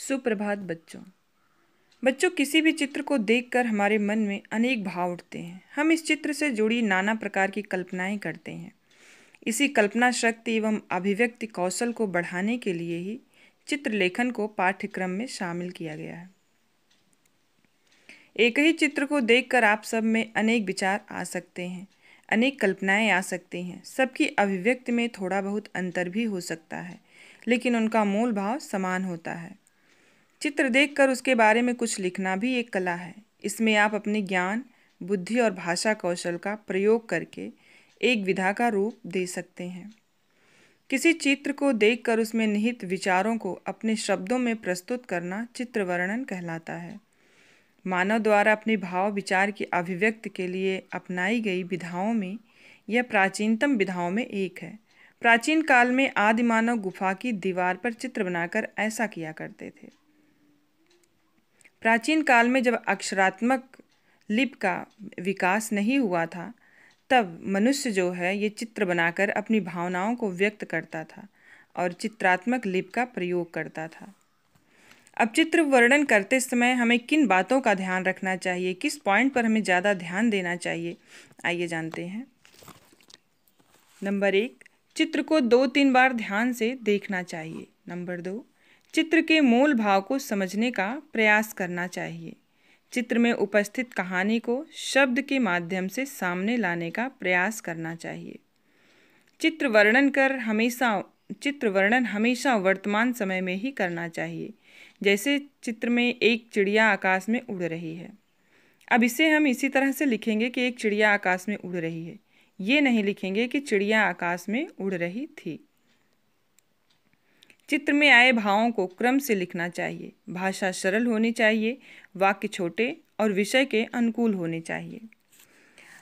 सुप्रभात बच्चों। किसी भी चित्र को देखकर हमारे मन में अनेक भाव उठते हैं। हम इस चित्र से जुड़ी नाना प्रकार की कल्पनाएं करते हैं। इसी कल्पना शक्ति एवं अभिव्यक्ति कौशल को बढ़ाने के लिए ही चित्रलेखन को पाठ्यक्रम में शामिल किया गया है। एक ही चित्र को देखकर आप सब में अनेक विचार आ सकते हैं, अनेक कल्पनाएं आ सकती हैं। सबकी अभिव्यक्ति में थोड़ा बहुत अंतर भी हो सकता है, लेकिन उनका मूल भाव समान होता है। चित्र देखकर उसके बारे में कुछ लिखना भी एक कला है। इसमें आप अपने ज्ञान, बुद्धि और भाषा कौशल का प्रयोग करके एक विधा का रूप दे सकते हैं। किसी चित्र को देखकर उसमें निहित विचारों को अपने शब्दों में प्रस्तुत करना चित्र वर्णन कहलाता है। मानव द्वारा अपने भाव विचार की अभिव्यक्ति के लिए अपनाई गई विधाओं में यह प्राचीनतम विधाओं में एक है। प्राचीन काल में आदि मानव गुफा की दीवार पर चित्र बनाकर ऐसा किया करते थे। प्राचीन काल में जब अक्षरात्मक लिपि का विकास नहीं हुआ था, तब मनुष्य जो है ये चित्र बनाकर अपनी भावनाओं को व्यक्त करता था और चित्रात्मक लिपि का प्रयोग करता था। अब चित्र वर्णन करते समय हमें किन बातों का ध्यान रखना चाहिए, किस पॉइंट पर हमें ज़्यादा ध्यान देना चाहिए, आइए जानते हैं। नंबर 1, चित्र को 2-3 बार ध्यान से देखना चाहिए। नंबर 2, चित्र के मूल भाव को समझने का प्रयास करना चाहिए। चित्र में उपस्थित कहानी को शब्द के माध्यम से सामने लाने का प्रयास करना चाहिए। चित्र वर्णन हमेशा वर्तमान समय में ही करना चाहिए। जैसे चित्र में एक चिड़िया आकाश में उड़ रही है। अब इसे हम इसी तरह से लिखेंगे कि एक चिड़िया आकाश में उड़ रही है। ये नहीं लिखेंगे कि चिड़िया आकाश में उड़ रही थी। चित्र में आए भावों को क्रम से लिखना चाहिए। भाषा सरल होनी चाहिए, वाक्य छोटे और विषय के अनुकूल होने चाहिए।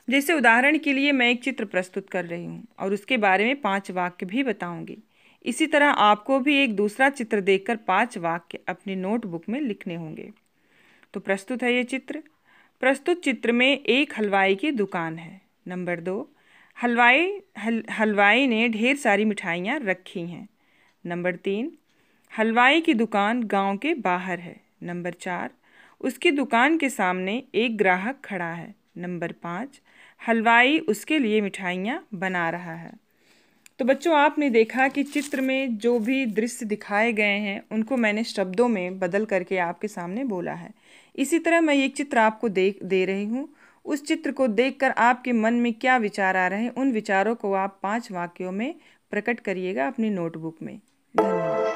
जैसे उदाहरण के लिए मैं एक चित्र प्रस्तुत कर रही हूँ और उसके बारे में 5 वाक्य भी बताऊंगी। इसी तरह आपको भी एक दूसरा चित्र देखकर 5 वाक्य अपनी नोटबुक में लिखने होंगे। तो प्रस्तुत है ये चित्र। प्रस्तुत चित्र में एक हलवाई की दुकान है। नंबर 2, हलवाई ने ढेर सारी मिठाइयाँ रखी हैं। नंबर 3, हलवाई की दुकान गांव के बाहर है। नंबर 4, उसकी दुकान के सामने एक ग्राहक खड़ा है। नंबर 5, हलवाई उसके लिए मिठाइयाँ बना रहा है। तो बच्चों, आपने देखा कि चित्र में जो भी दृश्य दिखाए गए हैं उनको मैंने शब्दों में बदल करके आपके सामने बोला है। इसी तरह मैं एक चित्र आपको दे रही हूँ। उस चित्र को देखकर आपके मन में क्या विचार आ रहे हैं, उन विचारों को आप 5 वाक्यों में प्रकट करिएगा अपनी नोटबुक में। धन्यवाद।